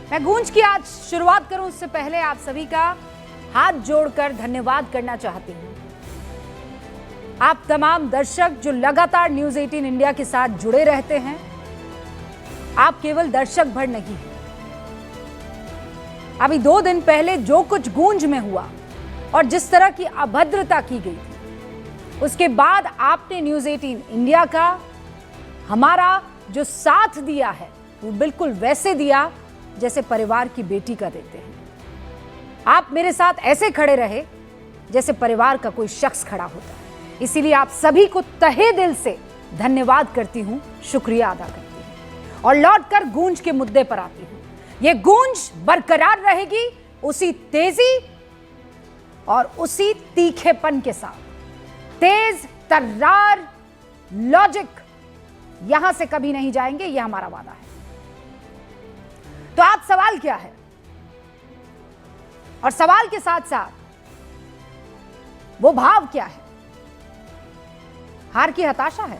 मैं गूंज की आज शुरुआत करूं उससे पहले आप सभी का हाथ जोड़कर धन्यवाद करना चाहती हूं। आप तमाम दर्शक जो लगातार न्यूज़ 18 इंडिया के साथ जुड़े रहते हैं, आप केवल दर्शक भर नहीं हैं। अभी 2 दिन पहले जो कुछ गूंज में हुआ और जिस तरह की अभद्रता की गई थी, उसके बाद आपने न्यूज़ 18 इंडिया का हमारा जो साथ दिया है वो बिल्कुल वैसे दिया जैसे परिवार की बेटी का देते हैं। आप मेरे साथ ऐसे खड़े रहे जैसे परिवार का कोई शख्स खड़ा होता है। इसीलिए आप सभी को तहे दिल से धन्यवाद करती हूं, शुक्रिया अदा करती हूं। और लौटकर गूंज के मुद्दे पर आती हूं। यह गूंज बरकरार रहेगी उसी तेजी और उसी तीखेपन के साथ। तेज तर्रार लॉजिक यहां से कभी नहीं जाएंगे, यह हमारा वादा है। तो आज सवाल क्या है, और सवाल के साथ साथ वो भाव क्या है? हार की हताशा है,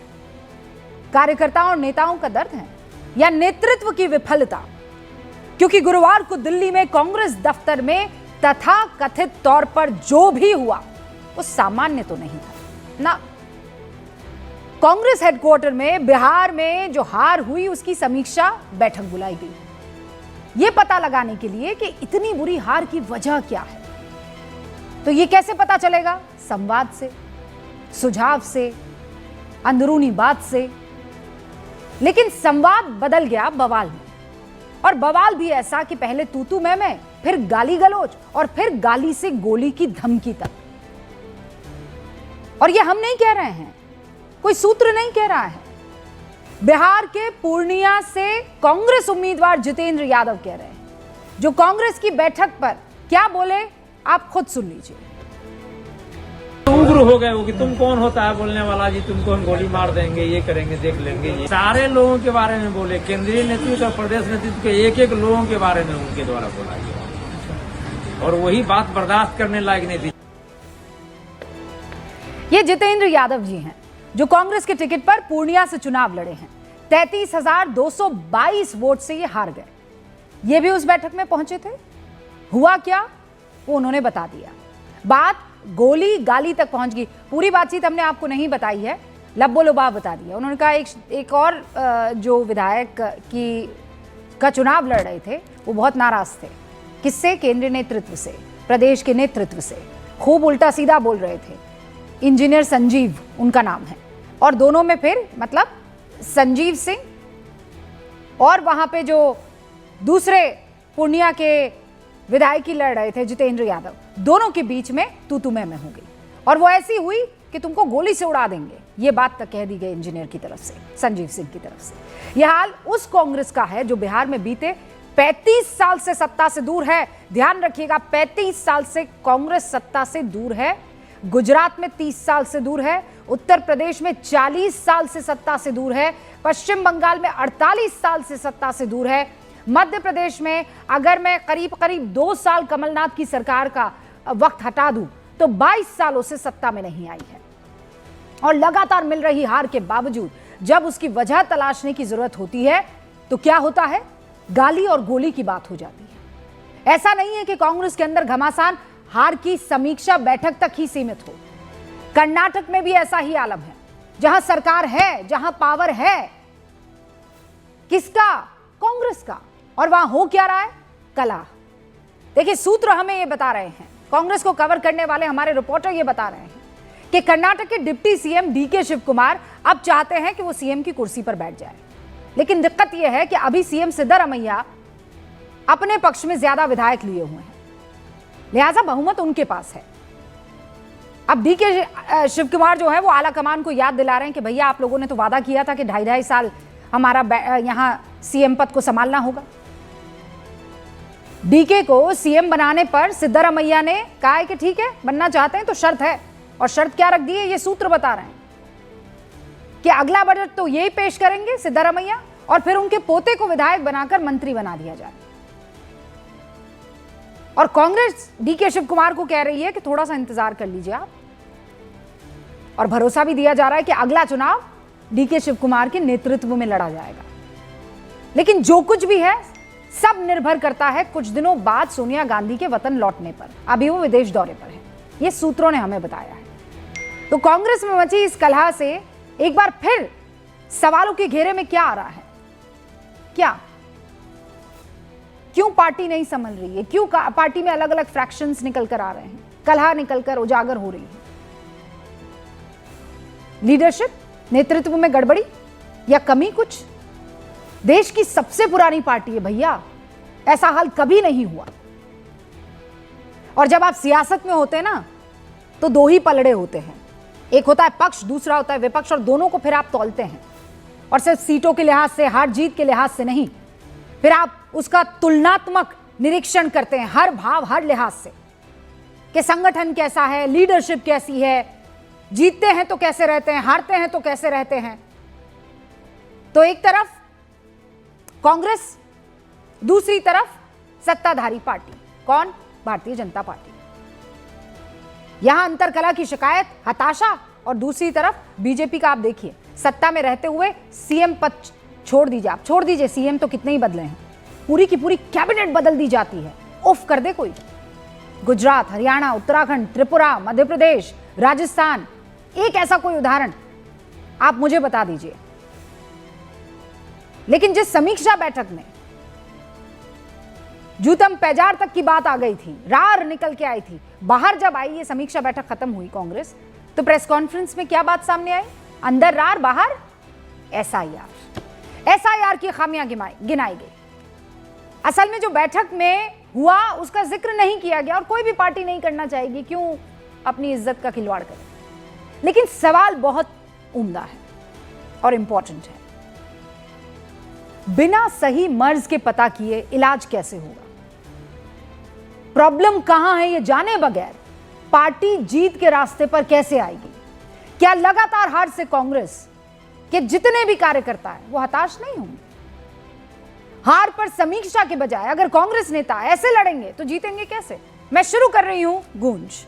कार्यकर्ताओं और नेताओं का दर्द है, या नेतृत्व की विफलता? क्योंकि गुरुवार को दिल्ली में कांग्रेस दफ्तर में तथा कथित तौर पर जो भी हुआ वो सामान्य तो नहीं था ना। कांग्रेस हेडक्वार्टर में बिहार में जो हार हुई उसकी समीक्षा बैठक बुलाई गई, यह पता लगाने के लिए कि इतनी बुरी हार की वजह क्या है। तो यह कैसे पता चलेगा? संवाद से, सुझाव से, अंदरूनी बात से। लेकिन संवाद बदल गया बवाल में, और बवाल भी ऐसा कि पहले तू मैं, फिर गाली गलौज, और फिर गाली से गोली की धमकी तक। और यह हम नहीं कह रहे हैं, कोई सूत्र नहीं कह रहा है, बिहार के पूर्णिया से कांग्रेस उम्मीदवार जितेंद्र यादव कह रहे हैं। जो कांग्रेस की बैठक पर क्या बोले आप खुद सुन लीजिए। उग्र हो गए हो कि तुम कौन होता है बोलने वाला जी, तुमको हम गोली मार देंगे, ये करेंगे, देख लेंगे। ये सारे लोगों के बारे में बोले, केंद्रीय नेतृत्व और प्रदेश नेतृत्व के एक लोगों के बारे में उनके द्वारा बोला गया, और वही बात बर्दाश्त करने लायक नहीं थी। ये जितेंद्र यादव जी हैं जो कांग्रेस के टिकट पर पूर्णिया से चुनाव लड़े हैं। 33,222 वोट से ये हार गए। ये भी उस बैठक में पहुंचे थे। हुआ क्या वो उन्होंने बता दिया। बात गोली गाली तक पहुंच गई। पूरी बातचीत हमने आपको नहीं बताई है, लब्बो लुबाब बता दिया। उन्होंने कहा एक और जो विधायक का चुनाव लड़ रहे थे वो बहुत नाराज थे। किससे? केंद्रीय नेतृत्व से, प्रदेश के नेतृत्व से। खूब उल्टा सीधा बोल रहे थे। इंजीनियर संजीव उनका नाम है, और दोनों में फिर मतलब संजीव सिंह और वहां पे जो दूसरे पूर्णिया के विधायक लड़ रहे थे जितेंद्र यादव, दोनों के बीच में तू मैं हो गई। और वो ऐसी हुई कि तुमको गोली से उड़ा देंगे, ये बात तक कह दी गई इंजीनियर की तरफ से, संजीव सिंह की तरफ से। यह हाल उस कांग्रेस का है जो बिहार में बीते 35 साल से सत्ता से दूर है। ध्यान रखिएगा, 35 साल से कांग्रेस सत्ता से दूर है। गुजरात में 30 साल से दूर है, उत्तर प्रदेश में 40 साल से सत्ता से दूर है, पश्चिम बंगाल में 48 साल से सत्ता से दूर है, मध्य प्रदेश में अगर मैं करीब 2 साल कमलनाथ की सरकार का वक्त हटा दूं तो 22 सालों से सत्ता में नहीं आई है। और लगातार मिल रही हार के बावजूद जब उसकी वजह तलाशने की जरूरत होती है तो क्या होता है? गाली और गोली की बात हो जाती है। ऐसा नहीं है कि कांग्रेस के अंदर घमासान हार की समीक्षा बैठक तक ही सीमित हो। कर्नाटक में भी ऐसा ही आलम है, जहां सरकार है, जहां पावर है, किसका? कांग्रेस का। और वहां हो क्या रहा है? कला। देखिए, सूत्र हमें यह बता रहे हैं, कांग्रेस को कवर करने वाले हमारे रिपोर्टर यह बता रहे हैं कि कर्नाटक के डिप्टी सीएम डीके शिव कुमार अब चाहते हैं कि वो सीएम की कुर्सी पर बैठ जाए। लेकिन दिक्कत यह है कि अभी सीएम सिद्धरामैया अपने पक्ष में ज्यादा विधायक लिए हुए हैं, लिहाजा बहुमत उनके पास है। अब डीके शिव कुमार जो है वो आला कमान को याद दिला रहे हैं कि भैया आप लोगों ने तो वादा किया था कि 2.5 साल हमारा यहां सीएम पद को संभालना होगा। डीके को सीएम बनाने पर सिद्धरामैया ने कहा है कि ठीक है, बनना चाहते हैं तो शर्त है। और शर्त क्या रख दी है ये सूत्र बता रहे हैं कि अगला बजट तो यही पेश करेंगे सिद्धरामैया, और फिर उनके पोते को विधायक बनाकर मंत्री बना दिया जाए। और कांग्रेस डीके शिव कुमार को कह रही है कि थोड़ा सा इंतजार कर लीजिए आप, और भरोसा भी दिया जा रहा है कि अगला चुनाव डीके शिव कुमार के नेतृत्व में लड़ा जाएगा। लेकिन जो कुछ भी है, सब निर्भर करता है कुछ दिनों बाद सोनिया गांधी के वतन लौटने पर। अभी वो विदेश दौरे पर है, ये सूत्रों ने हमें बताया है। तो कांग्रेस में मची इस कलह से एक बार फिर सवालों के घेरे में क्या आ रहा है? क्यों पार्टी नहीं संभल रही है? क्यों पार्टी में अलग अलग फ्रैक्शंस निकल कर आ रहे हैं, कलह निकल कर उजागर हो रही है? लीडरशिप, नेतृत्व में गड़बड़ी या कमी कुछ? देश की सबसे पुरानी पार्टी है भैया, ऐसा हाल कभी नहीं हुआ। और जब आप सियासत में होते हैं ना, तो दो ही पलड़े होते हैं, एक होता है पक्ष, दूसरा होता है विपक्ष, और दोनों को फिर आप तौलते हैं, और सिर्फ सीटों के लिहाज से, हार जीत के लिहाज से नहीं, फिर आप उसका तुलनात्मक निरीक्षण करते हैं, हर भाव, हर लिहाज से, कि संगठन कैसा है, लीडरशिप कैसी है, जीतते हैं तो कैसे रहते हैं, हारते हैं तो कैसे रहते हैं। तो एक तरफ कांग्रेस, दूसरी तरफ सत्ताधारी पार्टी, कौन? भारतीय जनता पार्टी। यहां अंतरकलह की शिकायत, हताशा, और दूसरी तरफ बीजेपी का आप देखिए, सत्ता में रहते हुए सीएम पद छोड़ दीजिए, आप छोड़ दीजिए, सीएम तो कितने ही बदले हैं, पूरी की पूरी कैबिनेट बदल दी जाती है, उफ कर दे कोई। गुजरात, हरियाणा, उत्तराखंड, त्रिपुरा, मध्य प्रदेश, राजस्थान, एक ऐसा कोई उदाहरण आप मुझे बता दीजिए। लेकिन जिस समीक्षा बैठक में जूतम पैजार तक की बात आ गई थी, रार निकल के आई थी, बाहर जब आई ये समीक्षा बैठक खत्म हुई कांग्रेस, तो प्रेस कॉन्फ्रेंस में क्या बात सामने आई? अंदर रार, बाहर एसआईआर की खामियां गिनाई गई। असल में जो बैठक में हुआ उसका जिक्र नहीं किया गया, और कोई भी पार्टी नहीं करना चाहेगी, क्यों अपनी इज्जत का खिलवाड़ करे। लेकिन सवाल बहुत उम्दा है और इंपॉर्टेंट है, बिना सही मर्ज के पता किए इलाज कैसे होगा? प्रॉब्लम कहां है ये जाने बगैर पार्टी जीत के रास्ते पर कैसे आएगी? क्या लगातार हार से कांग्रेस के जितने भी कार्यकर्ता हैं वो हताश नहीं होंगे? हार पर समीक्षा के बजाय अगर कांग्रेस नेता ऐसे लड़ेंगे तो जीतेंगे कैसे? मैं शुरू कर रही हूं गूंज।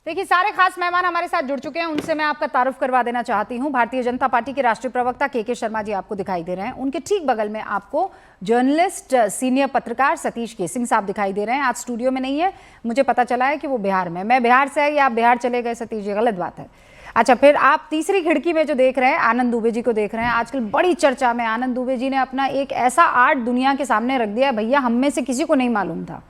देखिए, सारे खास मेहमान हमारे साथ जुड़ चुके हैं, उनसे मैं आपका तारुफ करवा देना चाहती हूं। भारतीय जनता पार्टी के राष्ट्रीय प्रवक्ता के शर्मा जी आपको दिखाई दे रहे हैं। उनके ठीक बगल में आपको जर्नलिस्ट, सीनियर पत्रकार सतीश केसिंग साहब दिखाई दे रहे हैं। आज स्टूडियो में नहीं है, मुझे पता चला है कि वो बिहार में। मैं बिहार से आई, आप बिहार चले गए सतीश जी, गलत बात है। अच्छा, फिर आप तीसरी खिड़की में जो देख रहे हैं, आनंद दुबे जी को देख रहे हैं। आजकल बड़ी चर्चा में आनंद दुबे जी ने अपना एक ऐसा आर्ट दुनिया के सामने रख दिया, भैया हम में से किसी को नहीं मालूम था।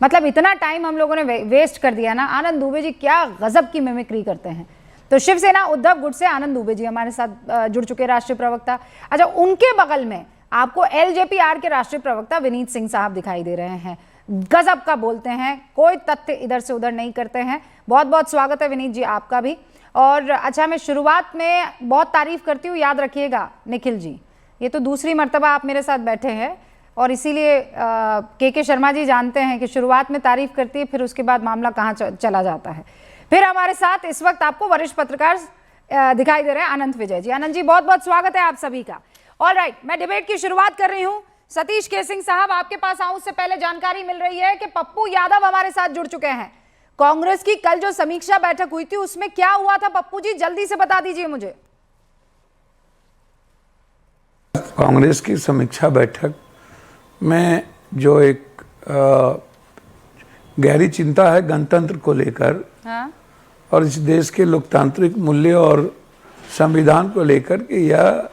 मतलब इतना टाइम हम लोगों ने वेस्ट कर दिया ना। आनंद दुबे जी क्या गजब की मिमिक्री करते हैं। तो शिवसेना उद्धव गुट से आनंद दुबे जी हमारे साथ जुड़ चुके राष्ट्रीय प्रवक्ता। अच्छा, उनके बगल में आपको एलजेपी-आर के राष्ट्रीय प्रवक्ता विनीत सिंह साहब दिखाई दे रहे हैं। गजब का बोलते हैं, कोई तथ्य इधर से उधर नहीं करते हैं। बहुत बहुत स्वागत है विनीत जी आपका भी। और अच्छा, मैं शुरुआत में बहुत तारीफ करती हूँ, याद रखिएगा निखिल जी, ये तो दूसरी मर्तबा आप मेरे साथ बैठे हैं, और इसीलिए के शर्मा जी जानते हैं कि शुरुआत में तारीफ करती है, फिर उसके बाद मामला कहाँ चला जाता है। फिर हमारे साथ इस वक्त आपको वरिष्ठ पत्रकार दिखाई दे रहे हैं अनंत विजय जी। अनंत जी, बहुत बहुत स्वागत है आप सभी का। ऑलराइट, मैं डिबेट की शुरुआत कर रही हूँ। सतीश केसिंग साहब, आपके पास आऊं उससे पहले जानकारी मिल रही है कि पप्पू यादव हमारे साथ जुड़ चुके हैं। कांग्रेस की कल जो समीक्षा बैठक हुई थी उसमें क्या हुआ था पप्पू जी, जल्दी से बता दीजिए मुझे। कांग्रेस की समीक्षा बैठक में जो एक गहरी चिंता है गणतंत्र को लेकर, हाँ? और इस देश के लोकतांत्रिक मूल्य और संविधान को लेकर कि यह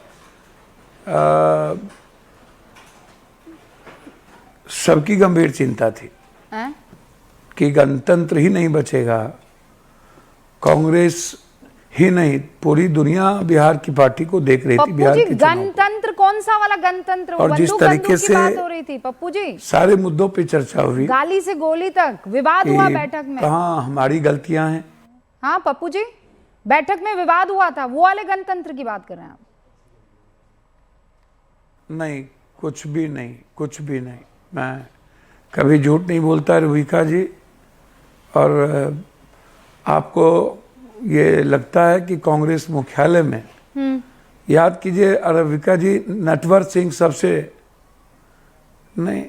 सबकी गंभीर चिंता थी। हाँ? कि गणतंत्र ही नहीं बचेगा, कांग्रेस ही नहीं पूरी दुनिया बिहार की पार्टी को देख रही थी। बिहार की गणतंत्र कौन सा वाला गणतंत्र? और जिस तरीके से बात हो रही थी पप्पू जी, सारे मुद्दों पे चर्चा हुई, गाली से गोली तक विवाद हुआ बैठक में। कहाँ हमारी गलतियां हैं? हाँ पप्पू जी, बैठक में विवाद हुआ था, वो वाले गणतंत्र की बात कर रहे हैं आप? नहीं, कुछ भी नहीं, कुछ भी नहीं। मैं कभी झूठ नहीं बोलता रुबिका जी, और आपको ये लगता है कि कांग्रेस मुख्यालय में याद कीजिए रुबिका जी, नटवर सिंह सबसे नहीं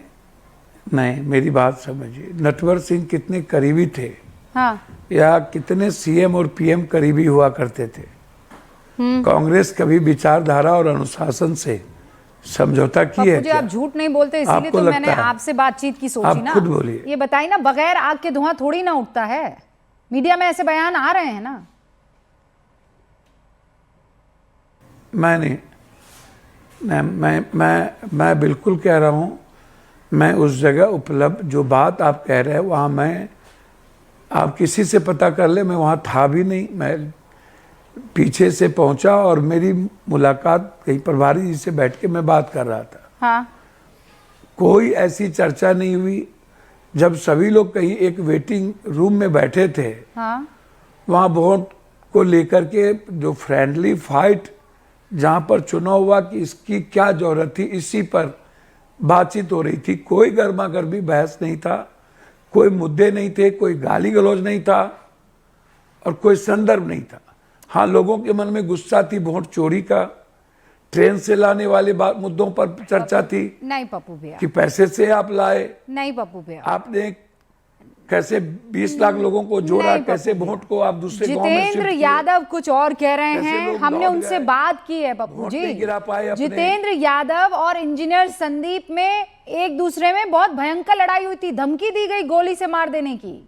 नहीं, मेरी बात समझिए। नटवर सिंह कितने करीबी थे, हाँ, या कितने सीएम और पीएम करीबी हुआ करते थे। कांग्रेस कभी विचारधारा और अनुशासन से समझौता की है पप्पू जी क्या? आप झूठ नहीं बोलते, इसीलिए आपको तो लगता मैंने है? आपसे बातचीत की सोची आप ना। खुद बोलिए। ये बताइए ना, बगैर आग के धुआं थोड़ी ना उठता है। मीडिया में ऐसे बयान आ रहे हैं ना। मैं नहीं, मैं बिल्कुल कह रहा हूं, मैं उस जगह उपलब्ध, जो बात आप कह रहे हैं वहां मैं, आप किसी से पता कर ले, मैं वहां था भी नहीं। मैं पीछे से पहुंचा और मेरी मुलाकात कहीं प्रभारी जी से बैठ के मैं बात कर रहा था। हाँ, कोई ऐसी चर्चा नहीं हुई। जब सभी लोग कहीं एक वेटिंग रूम में बैठे थे, हाँ, वहां वोट को लेकर के जो फ्रेंडली फाइट जहां पर चुनाव हुआ कि इसकी क्या जरूरत थी, इसी पर बातचीत हो रही थी। कोई गर्मा गर्मी बहस नहीं था, कोई मुद्दे नहीं थे, कोई गाली गलौज नहीं था और कोई संदर्भ नहीं था। हाँ, लोगों के मन में गुस्सा थी वोट चोरी का, ट्रेन से लाने वाले मुद्दों पर चर्चा थी नहीं पप्पू भैया, कि पैसे से आप लाए, नहीं पप्पू भैया, आपने कैसे 20 लाख लोगों को जोड़ा, नहीं कैसे पप्पू वोट को आप दूसरे गांव में जितेंद्र शिफ्ट किए। यादव कुछ और कह रहे कैसे हैं। लोग हमने लौट उनसे गए। बात की है पप्पू वोट जी। नहीं गिरा पाए अपने। जितेंद्र यादव और इंजीनियर संदीप में एक दूसरे में बहुत भयंकर लड़ाई हुई थी, धमकी दी गई गोली से मार देने की।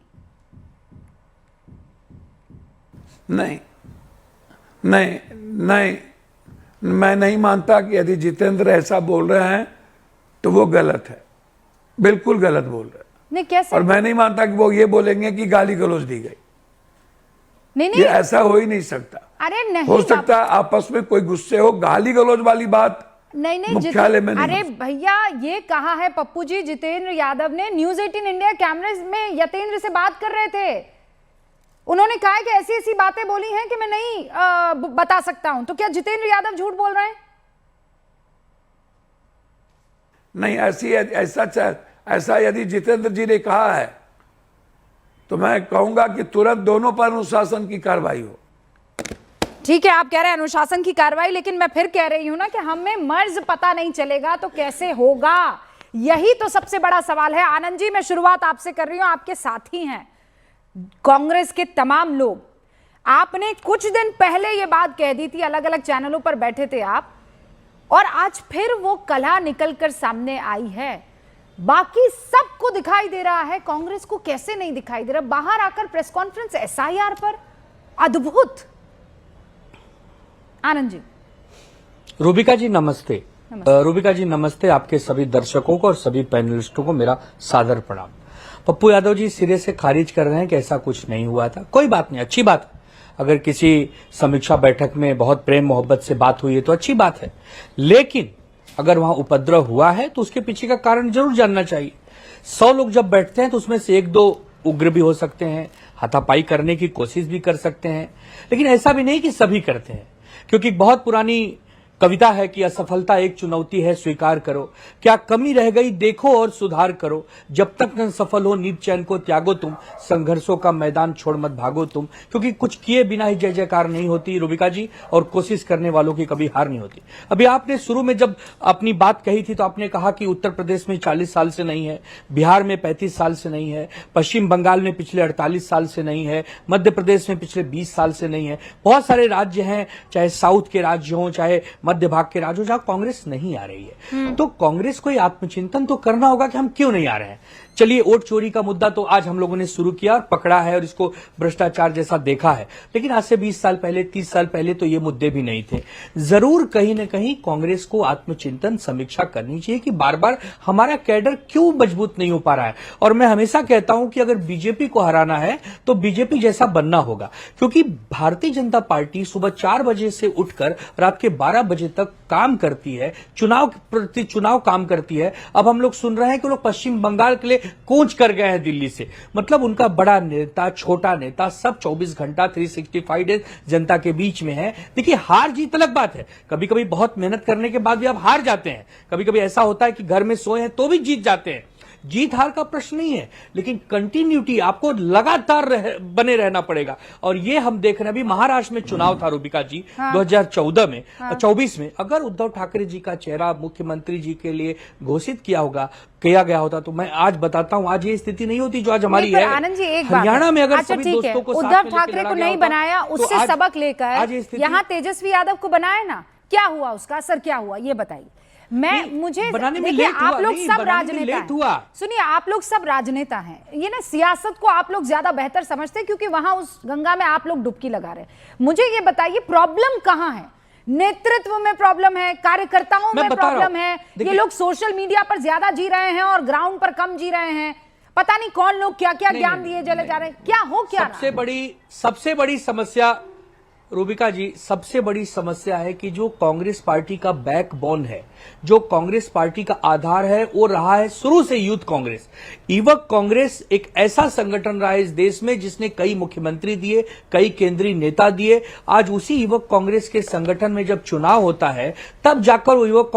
नहीं नहीं नहीं, मैं नहीं मानता कि यदि जितेंद्र ऐसा बोल रहे हैं तो वो गलत है, बिल्कुल गलत बोल रहे हैं। नहीं कैसे? और मैं नहीं मानता कि वो ये बोलेंगे कि गाली गलौज दी गई। नहीं ये नहीं, ऐसा हो ही नहीं सकता। अरे नहीं, हो सकता है आपस में कोई गुस्से हो, गाली गलौज वाली बात नहीं नहीं मुख्यालय में नहीं अरे हो। भैया ये कहा है पप्पू जी, जितेंद्र यादव ने न्यूज 18 इंडिया कैमरे में यतेंद्र से बात कर रहे थे। उन्होंने कहा है कि ऐसी ऐसी बातें बोली हैं कि मैं नहीं बता सकता हूं। तो क्या जितेंद्र यादव झूठ बोल रहे हैं? नहीं, ऐसा यदि जितेंद्र जी ने कहा है तो मैं कहूंगा कि तुरंत दोनों पर अनुशासन की कार्रवाई हो। ठीक है, आप कह रहे हैं अनुशासन की कार्रवाई, लेकिन मैं फिर कह रही हूं ना कि हमें मर्ज पता नहीं चलेगा तो कैसे होगा? यही तो सबसे बड़ा सवाल है। आनंद जी, मैं शुरुआत आपसे कर रही हूं, आपके साथी हैं कांग्रेस के तमाम लोग। आपने कुछ दिन पहले यह बात कह दी थी, अलग अलग चैनलों पर बैठे थे आप, और आज फिर वो कला निकलकर सामने आई है। बाकी सबको दिखाई दे रहा है, कांग्रेस को कैसे नहीं दिखाई दे रहा? बाहर आकर प्रेस कॉन्फ्रेंस एसआईआर पर, अद्भुत। आनंद जी। रूबिका जी नमस्ते। रूबिका जी नमस्ते, आपके सभी दर्शकों को और सभी पैनलिस्टों को मेरा सादर प्रणाम। पप्पू यादव जी सिरे से खारिज कर रहे हैं कि ऐसा कुछ नहीं हुआ था। कोई बात नहीं, अच्छी बात है। अगर किसी समीक्षा बैठक में बहुत प्रेम मोहब्बत से बात हुई है तो अच्छी बात है, लेकिन अगर वहां उपद्रव हुआ है तो उसके पीछे का कारण जरूर जानना चाहिए। 100 लोग जब बैठते हैं तो उसमें से 1-2 उग्र भी हो सकते हैं, हाथापाई करने की कोशिश भी कर सकते हैं, लेकिन ऐसा भी नहीं कि सभी करते हैं। क्योंकि बहुत पुरानी कविता है कि असफलता एक चुनौती है, स्वीकार करो। क्या कमी रह गई देखो और सुधार करो। जब तक न सफल हो नींद चैन को त्यागो तुम, संघर्षों का मैदान छोड़ मत भागो तुम। क्योंकि कुछ किए बिना ही जय जयकार नहीं होती रूबिका जी, और कोशिश करने वालों की कभी हार नहीं होती। अभी आपने शुरू में जब अपनी बात कही थी तो आपने कहा कि उत्तर प्रदेश में 40 साल से नहीं है, बिहार में 35 साल से नहीं है, पश्चिम बंगाल में पिछले 48 साल से नहीं है, मध्य प्रदेश में पिछले 20 साल से नहीं है। बहुत सारे राज्य हैं, चाहे साउथ के राज्य हों, चाहे मध्य भाग के राज्यों, जहां कांग्रेस नहीं आ रही है। तो कांग्रेस को आत्मचिंतन तो करना होगा कि हम क्यों नहीं आ रहे हैं। चलिए, वोट चोरी का मुद्दा तो आज हम लोगों ने शुरू किया और पकड़ा है और इसको भ्रष्टाचार जैसा देखा है, लेकिन आज से 20 साल पहले, 30 साल पहले तो ये मुद्दे भी नहीं थे। जरूर कहीं न कहीं कांग्रेस को आत्मचिंतन समीक्षा करनी चाहिए कि बार बार हमारा कैडर क्यों मजबूत नहीं हो पा रहा है। और मैं हमेशा कहता हूं कि अगर बीजेपी को हराना है तो बीजेपी जैसा बनना होगा, क्योंकि भारतीय जनता पार्टी सुबह 4 बजे से उठकर रात के 12 बजे तक काम करती है, चुनाव प्रति चुनाव काम करती है। अब हम लोग सुन रहे हैं कि लोग पश्चिम बंगाल के लिए कूच कर गए हैं दिल्ली से। मतलब उनका बड़ा नेता, छोटा नेता, सब 24 घंटा 365 डेज जनता के बीच में है। देखिए, हार जीत अलग बात है, कभी कभी बहुत मेहनत करने के बाद भी आप हार जाते हैं, कभी कभी ऐसा होता है कि घर में सोए हैं तो भी जीत जाते हैं, जीत हार का प्रश्न नहीं है, लेकिन कंटिन्यूटी आपको लगातार बने रहना पड़ेगा। और ये हम देख रहे हैं, अभी महाराष्ट्र में चुनाव था रूबिका जी, 2014 में, 24 में, अगर उद्धव ठाकरे जी का चेहरा मुख्यमंत्री जी के लिए घोषित किया गया होता तो मैं आज बताता हूं, आज ये स्थिति नहीं होती जो आज हमारी है। आनंद जी एक बात हरियाणा में अगर अच्छा सभी ठीक है, दोस्तों को उद्धव ठाकरे को नहीं बनाया, उससे सबक लेकर यहाँ तेजस्वी यादव को बनाया ना, क्या हुआ, उसका असर क्या हुआ ये बताइए। मुझे देखिए, आप लोग सब राजनेता हैं, सुनिए, आप लोग सब राजनेता हैं, ये ना सियासत को आप लोग ज्यादा बेहतर समझते हैं क्योंकि वहां उस गंगा में आप लोग डुबकी लगा रहे हैं। मुझे ये बताइए प्रॉब्लम कहां है? नेतृत्व में प्रॉब्लम है, कार्यकर्ताओं में प्रॉब्लम है, ये लोग सोशल मीडिया पर ज्यादा जी रहे हैं और ग्राउंड पर कम जी रहे हैं, पता नहीं कौन लोग क्या क्या ज्ञान दिए चले जा रहे हैं, क्या हो क्या सबसे बड़ी समस्या रूबिका जी, सबसे बड़ी समस्या है कि जो कांग्रेस पार्टी का बैकबोन है, जो कांग्रेस पार्टी का आधार है, वो रहा है शुरू से यूथ कांग्रेस। युवक कांग्रेस एक ऐसा संगठन रहा है इस देश में जिसने कई मुख्यमंत्री दिए, कई केंद्रीय नेता दिए। आज उसी युवक कांग्रेस के संगठन में जब चुनाव होता है तब जाकर वो युवक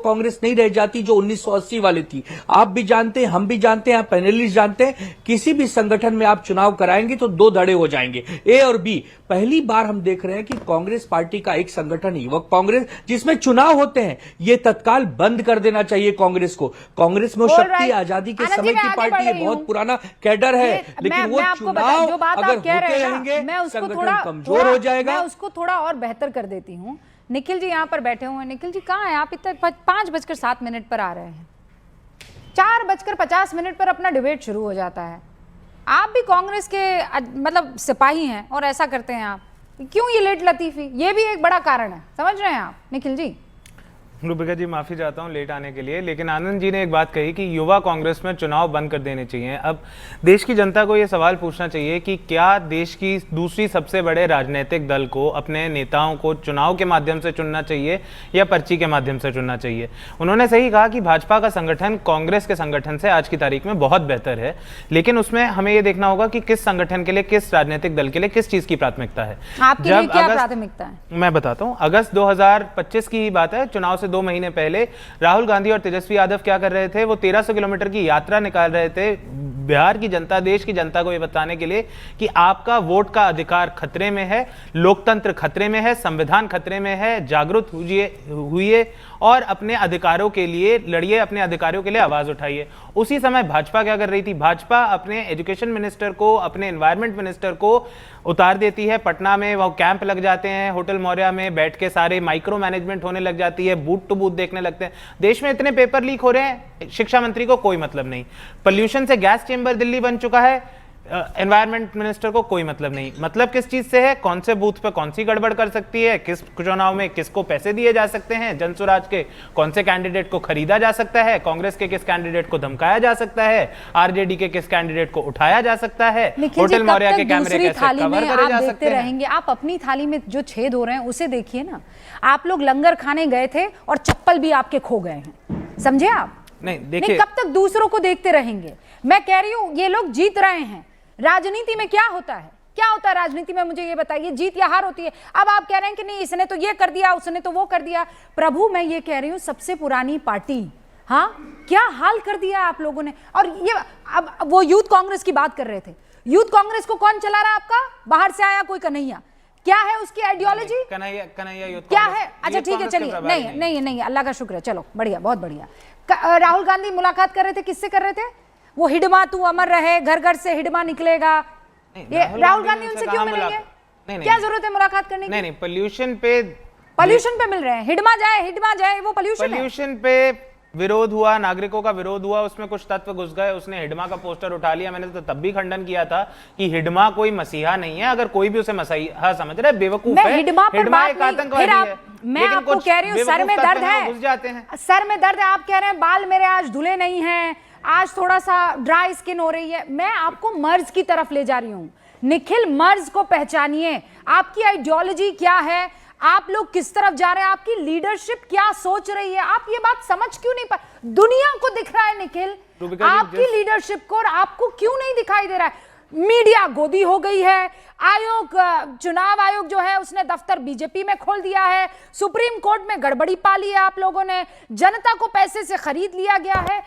कांग्रेस नहीं रह जाती जो 1980 वाली थी। आप भी जानते हैं, हम भी जानते हैं, पैनलिस्ट जानते हैं, किसी भी संगठन में आप चुनाव कराएंगे तो दो धड़े हो जाएंगे, ए और बी। पहली बार हम देख रहे हैं कि कांग्रेस पार्टी का एक संगठन युवक कांग्रेस जिसमें चुनाव होते हैं, ये तत्काल बंद कर देना चाहिए कांग्रेस को। कांग्रेस में शक्ति आजादी के समय की पार्टी है, बहुत पुराना कैडर है, लेकिन वो चुनाव अगर होते रहेंगे संगठन कमजोर हो जाएगा। मैं उसको थोड़ा और बेहतर कर देती हूँ। निखिल जी यहाँ पर बैठे हुए हैं। निखिल जी कहाँ हैं आप? इतने 5:07 पर आ रहे हैं, 4:50 पर अपना डिबेट शुरू हो जाता है। आप भी कांग्रेस के मतलब सिपाही हैं और ऐसा करते हैं आप, क्यों ये लेट लतीफी? ये भी एक बड़ा कारण है, समझ रहे हैं आप निखिल जी? रूबिका जी माफ़ी चाहता हूं लेट आने के लिए, लेकिन आनंद जी ने एक बात कही कि युवा कांग्रेस में चुनाव बंद कर देने चाहिए। अब देश की जनता को यह सवाल पूछना चाहिए कि क्या देश की दूसरी सबसे बड़े राजनीतिक दल को अपने नेताओं को चुनाव के माध्यम से चुनना चाहिए या पर्ची के माध्यम से चुनना चाहिए? उन्होंने सही कहा कि भाजपा का संगठन कांग्रेस के संगठन से आज की तारीख में बहुत बेहतर है, लेकिन उसमें हमें यह देखना होगा कि किस संगठन के लिए, किस राजनीतिक दल के लिए किस चीज़ की प्राथमिकता है। आपके लिए क्या प्राथमिकता है? मैं बताता हूँ। अगस्त 2025 की बात है, चुनाव से 2 महीने पहले राहुल गांधी और तेजस्वी यादव क्या कर रहे थे? वो 1300 किलोमीटर की यात्रा निकाल रहे थे बिहार की जनता, देश की जनता को ये बताने के लिए कि आपका वोट का अधिकार खतरे में है, लोकतंत्र खतरे में है, संविधान खतरे में है, जागरूक हुइए और अपने अधिकारों के लिए लड़िए, अपने अधिकारों के लिए आवाज उठाइए। उसी समय भाजपा क्या कर रही थी? भाजपा अपने एजुकेशन मिनिस्टर को, अपने एनवायरमेंट मिनिस्टर को उतार देती है। पटना में वो कैंप लग जाते हैं, होटल मौर्या में बैठ के सारे माइक्रो मैनेजमेंट होने लग जाती है, बूथ टू बूथ देखने लगते हैं। देश में इतने पेपर लीक हो रहे हैं, शिक्षा मंत्री को कोई मतलब नहीं। पोल्यूशन से गैस चेंबर दिल्ली बन चुका है, एनवायरमेंट मिनिस्टर को कोई मतलब नहीं। मतलब किस चीज से है? कौन से बूथ पे कौन सी गड़बड़ कर सकती है, किस चुनाव में किसको पैसे दिए जा सकते हैं, जनसुराज के कौन से कैंडिडेट को खरीदा जा सकता है, कांग्रेस के किस कैंडिडेट को धमकाया जा सकता है, आरजेडी के किस कैंडिडेट को उठाया जा सकता है, होटल मौर्या के कैमरे कैसे कवर करे जा सकते हैं। आप अपनी थाली में जो छेद हो रहे हैं उसे देखिए ना। आप लोग लंगर खाने गए थे और चप्पल भी आपके खो गए हैं, समझे आप? नहीं देखिए, कब तक दूसरों को देखते रहेंगे? मैं कह रही हूं ये लोग जीत रहे हैं। राजनीति में क्या होता है? क्या होता है राजनीति में? मुझे ये बताइए, जीत या हार होती है। अब आप कह रहे हैं कि नहीं, इसने तो ये कर दिया, उसने तो वो कर दिया। प्रभु मैं ये कह रही हूं, सबसे पुरानी पार्टी, हाँ क्या हाल कर दिया आप लोगों ने। और ये अब वो यूथ कांग्रेस की बात कर रहे थे, यूथ कांग्रेस को कौन चला रहा है आपका? बाहर से आया कोई कन्हैया, क्या है उसकी आइडियोलॉजी? कन्हैया यूथ क्या है? अच्छा ठीक है, चलिए, नहीं अल्लाह का शुक्र है, चलो बढ़िया, बहुत बढ़िया। राहुल गांधी मुलाकात कर रहे थे, किससे कर रहे थे? वो हिडमा तू अमर रहे, घर घर से हिडमा निकलेगा। ये राहुल गांधी उनसे क्यों मिलेंगे? क्या जरूरत है मुलाकात करने की? नहीं, पोल्यूशन पे मिल रहे हैं। हिडमा जाए वो पोल्यूशन पे विरोध हुआ, नागरिकों का विरोध हुआ, उसमें कुछ तत्व घुस गए, उसने हिडमा का पोस्टर उठा लिया। मैंने तो तब भी खंडन किया था कि हिडमा कोई मसीहा नहीं है। अगर कोई भी उसे मसीहा समझ रहा है, बेवकूफ है। हिडमा एक आतंकवादी है। मैं आपको कह रही हूँ, सर में दर्द है, घुस जाते हैं। सर में दर्द है। आप कह रहे हैं बाल मेरे आज धुले नहीं हैं, आज थोड़ा सा ड्राई स्किन हो रही है। मैं आपको मर्ज की तरफ ले जा रही हूं। निखिल, मर्ज को पहचानिए। आपकी आइडियोलॉजी क्या है? आप लोग किस तरफ जा रहे हैं? आपकी लीडरशिप क्या सोच रही है? आप ये बात समझ क्यों नहीं पा? दुनिया को दिख रहा है निखिल, आपकी लीडरशिप को, और आपको क्यों नहीं दिखाई दे रहा है? मीडिया गोदी हो गई है, आयोग, चुनाव आयोग जो है उसने दफ्तर बीजेपी में खोल दिया है, सुप्रीम कोर्ट में गड़बड़ी पा ली है आप लोगों ने, जनता को पैसे से खरीद लिया गया है।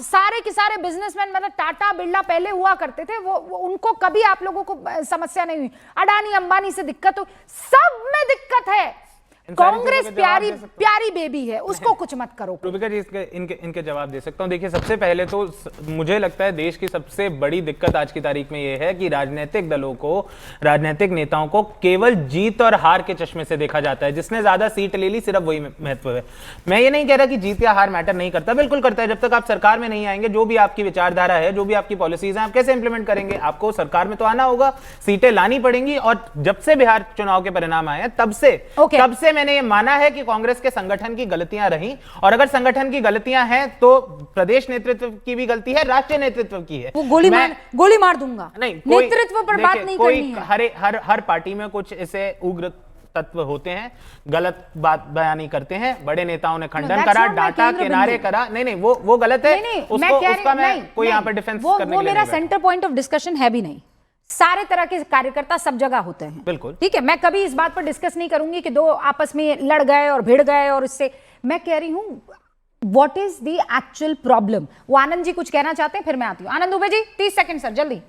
सारे के सारे बिजनेसमैन, मतलब टाटा बिरला पहले हुआ करते थे, वो उनको कभी आप लोगों को समस्या नहीं हुई, अडानी अंबानी से दिक्कत हो, सब में दिक्कत है। कांग्रेस प्यारी प्यारी बेबी है, उसको कुछ मत करो। रूबिका जी इनके जवाब दे सकता हूं। देखिए, सबसे पहले तो मुझे लगता है देश की सबसे बड़ी दिक्कत आज की तारीख में यह है कि राजनीतिक दलों को, राजनीतिक नेताओं को केवल जीत और हार के चश्मे से देखा जाता है। जिसने ज्यादा सीट ले ली सिर्फ वही महत्व है। मैं ये नहीं कह रहा कि जीत या हार मैटर नहीं करता, बिल्कुल करता है। जब तक आप सरकार में नहीं आएंगे, जो भी आपकी विचारधारा है, जो भी आपकी पॉलिसीज हैं, आप कैसे इंप्लीमेंट करेंगे? आपको सरकार में तो आना होगा, सीटें लानी पड़ेंगी। और जब से बिहार चुनाव के परिणाम आए तब से मैंने ये माना है कि कांग्रेस के संगठन की गलतियां रही, और अगर संगठन की गलतियां हैं तो प्रदेश नेतृत्व की भी गलती है, राष्ट्रीय नेतृत्व की है। वो गोली मार दूंगा नहीं, नेतृत्व पर बात नहीं करनी है। हर पार्टी में कुछ ऐसे उग्र तत्व होते हैं, गलत बात बयानी करते हैं। बड़े नेताओं ने खंडन करा, डांटा, किनारे करा, नहीं वो गलत है। उसका मैं कोई यहाँ पर डिफेंस करने के लिए, वो मेरा सेंटर पॉइंट ऑफ डिस्कशन है भी नहीं। सारे तरह के कार्यकर्ता सब जगह होते हैं, बिल्कुल ठीक है। मैं कभी इस बात पर डिस्कस नहीं करूंगी कि दो आपस में लड़ गए और भिड़ गए, और इससे मैं कह रही हूं what is the actual problem. वो आनंद जी कुछ कहना चाहते हैं, फिर मैं आती हूं। आनंद दुबे जी 30 सेकंड सर, जल्दी।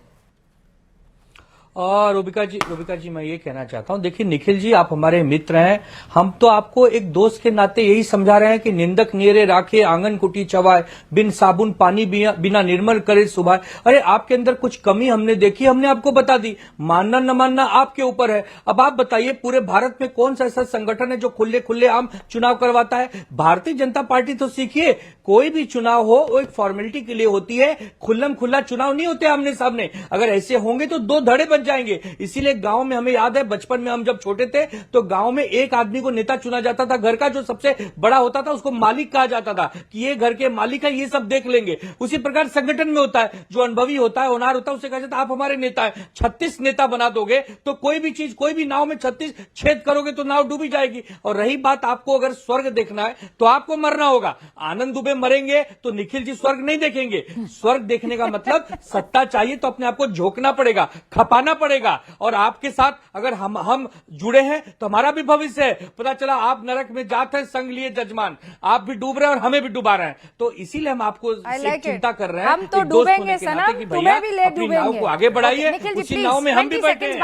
और रूबिका जी मैं ये कहना चाहता हूं, देखिए निखिल जी, आप हमारे मित्र हैं, हम तो आपको एक दोस्त के नाते यही समझा रहे हैं कि निंदक नियरे राखे आंगन कुटी चवाए, बिन साबुन पानी बिना निर्मल करे सुभाए। अरे आपके अंदर कुछ कमी हमने देखी, हमने आपको बता दी, मानना न मानना आपके ऊपर है। अब आप बताइए, पूरे भारत में कौन सा ऐसा संगठन है जो खुले आम चुनाव करवाता है? भारतीय जनता पार्टी तो सीखिए, कोई भी चुनाव हो वो एक फॉर्मेलिटी के लिए होती है, खुल्लम खुल्ला चुनाव नहीं होते आमने सामने। अगर ऐसे होंगे तो दो धड़े बन जाएंगे। इसीलिए गांव में, हमें याद है बचपन में हम जब छोटे थे तो गांव में एक आदमी को नेता चुना जाता था, घर का जो सबसे बड़ा होता था उसको मालिक कहा जाता था कि ये घर के मालिक है, ये सब देख लेंगे। उसी प्रकार संगठन में होता है, जो अनुभवी होता है, होनहार होता है, उसे कहा जाता है आप हमारे नेता है। 36 नेता बना दोगे तो कोई भी चीज, कोई भी नाव में 36 छेद करोगे तो नाव डूबी जाएगी। और रही बात आपको अगर स्वर्ग देखना है तो आपको मरना होगा। आनंद दुबे मरेंगे तो निखिल जी स्वर्ग नहीं देखेंगे। स्वर्ग देखने का मतलब सत्ता चाहिए तो अपने आप को झोंकना पड़ेगा, खपाना पड़ेगा। और आपके साथ अगर हम जुड़े हैं तो हमारा भी भविष्य है। पता चला आप नरक में जाते हैं, संग लिए जजमान, आप भी डूब रहे हैं और हमें भी डुबा रहे हैं। तो इसीलिए हम आपको चिंता कर रहे हैं। हम तो डूबेंगे सनम, तुम्हें भी ले डूबेंगे। नाव को आगे बढ़ाइए, उसी नाव में हम भी बैठे हैं,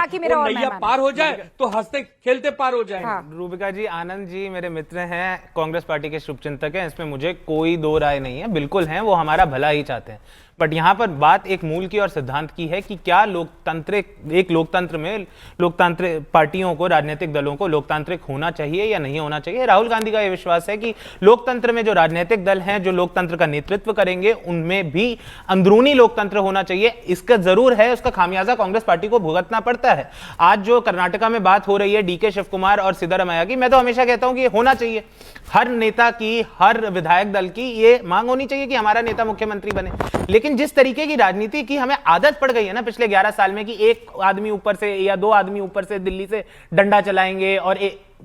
नैया पार हो जाए तो हंसते खेलते पार हो जाए। रूबिका जी, आनंद जी मेरे मित्र हैं, कांग्रेस पार्टी के शुभचिंतक हैं, इसमें मुझे कोई दो राय नहीं है। बिल्कुल हैं, वो हमारा भला ही चाहते हैं। बट यहां पर बात एक मूल की और सिद्धांत की है कि क्या लोकतंत्र में लोकतांत्रिक पार्टियों को, राजनीतिक दलों को लोकतांत्रिक होना चाहिए या नहीं होना चाहिए। राहुल गांधी का यह विश्वास है कि लोकतंत्र में जो राजनीतिक दल हैं, जो लोकतंत्र का नेतृत्व करेंगे, उनमें भी अंदरूनी लोकतंत्र होना चाहिए। इसका जरूर है, उसका खामियाजा कांग्रेस पार्टी को भुगतना पड़ता है। आज जो कर्नाटका में बात हो रही है डीके शिव कुमार और सिद्धरामैया की, मैं तो हमेशा कहता हूं कि होना चाहिए। हर नेता की, हर विधायक दल की ये मांग होनी चाहिए कि हमारा नेता मुख्यमंत्री बने। लेकिन जिस तरीके की राजनीति की हमें आदत पड़ गई है ना पिछले 11 साल में, कि एक आदमी ऊपर से या दो आदमी ऊपर से दिल्ली से डंडा चलाएंगे और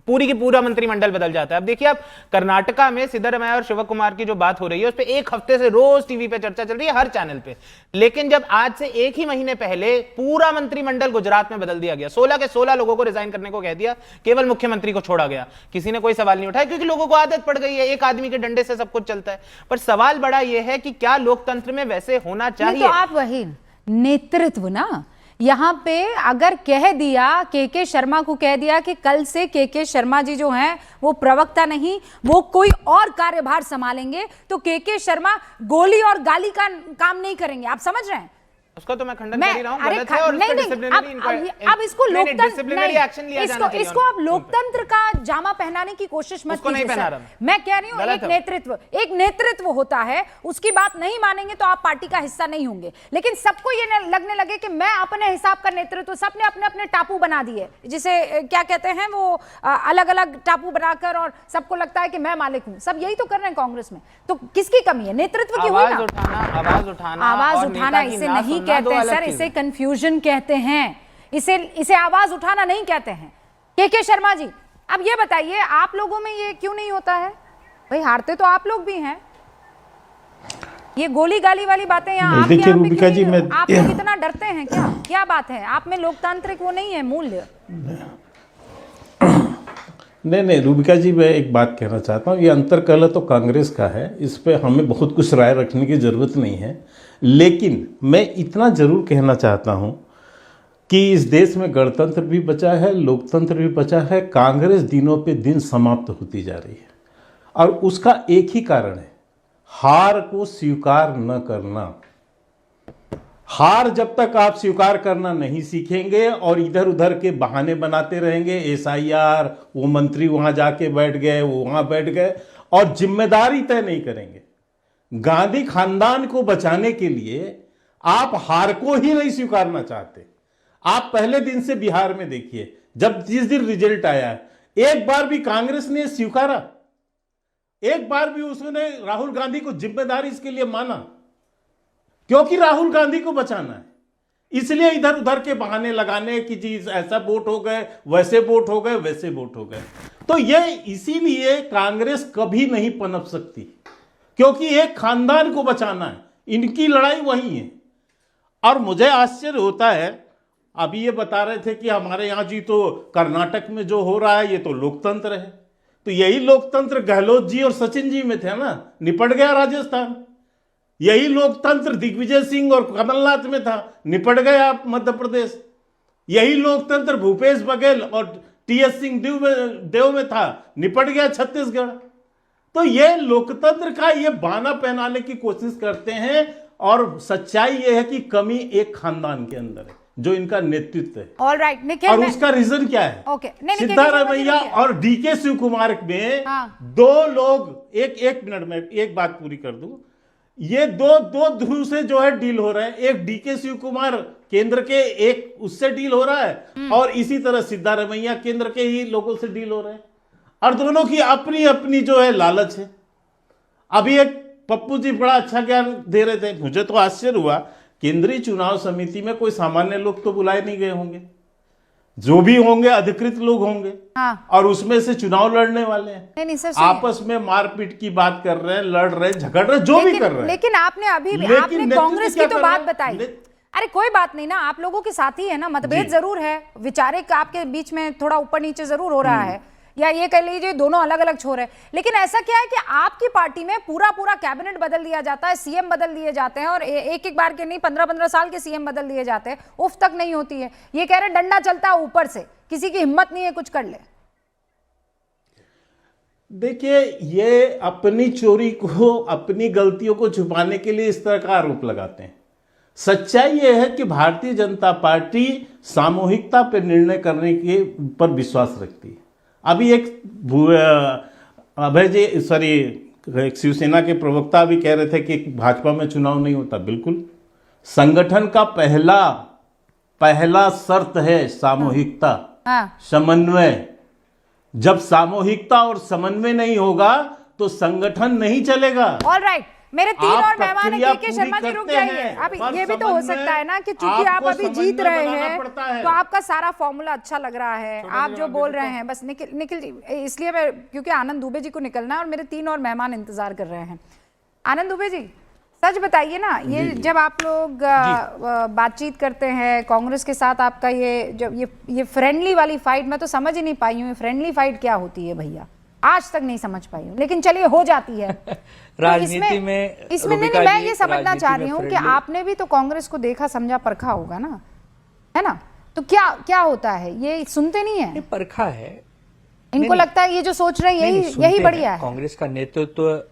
पूरी की पूरा मंत्रिमंडल बदल जाता है। अब देखिए, आप कर्नाटका में सिद्धरामैया और शिव कुमार की जो बात हो रही है उस पर एक हफ्ते से रोज टीवी पे चर्चा चल रही है, हर चैनल पे। लेकिन जब आज से एक ही महीने पहले पूरा मंत्रिमंडल गुजरात में बदल दिया गया, 16 के 16 लोगों को रिजाइन करने को कह दिया, केवल मुख्यमंत्री को छोड़ा गया, किसी ने कोई सवाल नहीं उठाया, क्योंकि लोगों को आदत पड़ गई है, एक आदमी के डंडे से सब कुछ चलता है। पर सवाल बड़ा यह है कि क्या लोकतंत्र में वैसे होना चाहिए? तो आप वही नेतृत्व ना, यहां पे अगर कह दिया, के शर्मा को कह दिया कि कल से के शर्मा जी जो हैं वो प्रवक्ता नहीं, वो कोई और कार्यभार संभालेंगे, तो के शर्मा गोली और गाली का काम नहीं करेंगे। आप समझ रहे हैं? उसका तो मैं खंडन कर ही रहा हूं, गलत है। और अब इसको आप लोकतंत्र का जामा पहनाने की कोशिश मत कीजिए। मैं कह रही हूं एक नेतृत्व होता है, उसकी बात नहीं मानेंगे तो आप पार्टी का हिस्सा नहीं होंगे। लेकिन सबको ये लगने लगे कि मैं अपने हिसाब का नेतृत्व, सबने अपने अपने टापू बना दिए, जिसे क्या कहते हैं वो, अलग अलग टापू बनाकर, और सबको लगता है कि मैं मालिक हूं। सब यही तो कर रहे हैं कांग्रेस में। तो किसकी कमी है? नेतृत्व की हुई ना। आवाज उठाना इसे नहीं कहते हैं सर, इसे कंफ्यूजन कहते हैं, इसे आवाज उठाना नहीं कहते हैं। के शर्मा जी, अब ये बताइए, आप लोगों में ये क्यों नहीं होता है? भाई हारते तो आप लोग भी हैं। ये गोली गाली वाली बातें यहाँ आपके देखिए यहाँ पे रूबिका क्यों जी, नहीं? मैं आप लोग इतना डरते हैं क्या? क्या बात है? आप में लोकतांत्रिक वो नहीं है मूल्य? नहीं रूबिका जी, मैं एक बात कहना चाहता हूँ। ये अंतर्कलह तो कांग्रेस का है, इस पे हमें बहुत कुछ राय रखने की ज़रूरत नहीं है। लेकिन मैं इतना ज़रूर कहना चाहता हूँ कि इस देश में गणतंत्र भी बचा है, लोकतंत्र भी बचा है। कांग्रेस दिनों पे दिन समाप्त होती जा रही है और उसका एक ही कारण है, हार को स्वीकार न करना। हार जब तक आप स्वीकार करना नहीं सीखेंगे और इधर उधर के बहाने बनाते रहेंगे, SIR, वो मंत्री वहां जाके बैठ गए, वो वहां बैठ गए, और जिम्मेदारी तय नहीं करेंगे। गांधी खानदान को बचाने के लिए आप हार को ही नहीं स्वीकारना चाहते। आप पहले दिन से बिहार में देखिए, जब जिस दिन रिजल्ट आया है, एक बार भी कांग्रेस ने स्वीकारा, एक बार भी उसने राहुल गांधी को जिम्मेदारी इसके लिए माना, क्योंकि राहुल गांधी को बचाना है। इसलिए इधर उधर के बहाने लगाने की चीज, ऐसा वोट हो गए, वैसे वोट हो गए, वैसे वोट हो गए, तो ये इसीलिए कांग्रेस कभी नहीं पनप सकती, क्योंकि एक खानदान को बचाना है। इनकी लड़ाई वही है। और मुझे आश्चर्य होता है, अभी ये बता रहे थे कि हमारे यहाँ जी तो कर्नाटक में जो हो रहा है ये तो लोकतंत्र है। तो यही लोकतंत्र गहलोत जी और सचिन जी में थे ना, निपट गया राजस्थान। यही लोकतंत्र दिग्विजय सिंह और कमलनाथ में था, निपट गए आप मध्य प्रदेश। यही लोकतंत्र भूपेश बघेल और TS सिंह देव में था, निपट गया छत्तीसगढ़। तो ये लोकतंत्र का ये बाना पहनाने की कोशिश करते हैं, और सच्चाई ये है कि कमी एक खानदान के अंदर है, जो इनका नेतृत्व है। ऑल राइट निखिल, और उसका रीजन क्या है? ओके, नहीं, सिद्धारमैया और DK शिव कुमार में दो लोग, एक मिनट में एक बात पूरी कर दूं। ये दो ध्रुव से जो है डील हो रहे हैं। एक DK शिव कुमार केंद्र के, एक उससे डील हो रहा है, और इसी तरह सिद्धारमैया केंद्र के ही लोगों से डील हो रहे हैं, और दोनों की अपनी अपनी जो है लालच है। अभी एक पप्पू जी बड़ा अच्छा ज्ञान दे रहे थे, मुझे तो आश्चर्य हुआ, केंद्रीय चुनाव समिति में कोई सामान्य लोग तो बुलाए नहीं गए होंगे, जो भी होंगे अधिकृत लोग होंगे। हाँ। और उसमें से चुनाव लड़ने वाले हैं। नहीं सर, आपस में मारपीट की बात कर रहे हैं, लड़ रहे हैं, झगड़ रहे हैं, जो भी कर रहे हैं। लेकिन आपने अभी आपने कांग्रेस की तो बात बताई। अरे कोई बात नहीं ना, आप लोगों के साथ ही है ना, मतभेद जरूर है, विचारिक आपके बीच में थोड़ा ऊपर नीचे जरूर हो रहा है, या ये कह लीजिए दोनों अलग अलग छोर है। लेकिन ऐसा क्या है कि आपकी पार्टी में पूरा कैबिनेट बदल दिया जाता है, CM बदल दिए जाते हैं, और एक बार के नहीं 15-15 साल के CM बदल दिए जाते हैं, उफ तक नहीं होती है। ये कह रहे डंडा चलता है ऊपर से, किसी की हिम्मत नहीं है कुछ कर ले। देखिए, ये अपनी चोरी को, अपनी गलतियों को छुपाने के लिए इस तरह का आरोप लगाते हैं। सच्चाई यह है कि भारतीय जनता पार्टी सामूहिकता पर निर्णय करने के पर विश्वास रखती है। अभी एक अभय जी, एक शिवसेना के प्रवक्ता भी कह रहे थे कि भाजपा में चुनाव नहीं होता। बिल्कुल, संगठन का पहला शर्त है सामूहिकता, समन्वय। जब सामूहिकता और समन्वय नहीं होगा तो संगठन नहीं चलेगा। ऑलराइट, मेरे 3 और मेहमान हैं। के शर्मा जी रुक जाइए। अब ये भी तो हो सकता है ना कि चूंकि आप अभी जीत रहे हैं तो आपका सारा फॉर्मूला अच्छा लग रहा है, आप जो बोल रहे हैं। बस निखिल जी, इसलिए मैं, क्योंकि आनंद दुबे जी को निकलना है और मेरे 3 और मेहमान इंतजार कर रहे हैं। आनंद दुबे जी, सच बताइए ना, ये जब आप लोग बातचीत करते हैं कांग्रेस के साथ, आपका ये फ्रेंडली वाली फाइट, मैं तो समझ ही नहीं पाई हूँ फ्रेंडली फाइट क्या होती है भैया, आज तक नहीं समझ पाई हूँ, लेकिन चलिए हो जाती है। राजनीति में इसमें नहीं, मैं ये समझना चाह रही हूँ कि आपने भी तो कांग्रेस को देखा समझा परखा होगा ना, है ना? तो क्या होता है, ये सुनते नहीं है? परखा है, इनको लगता है ये जो सोच रहे हैं यही बढ़िया है। कांग्रेस का नेतृत्व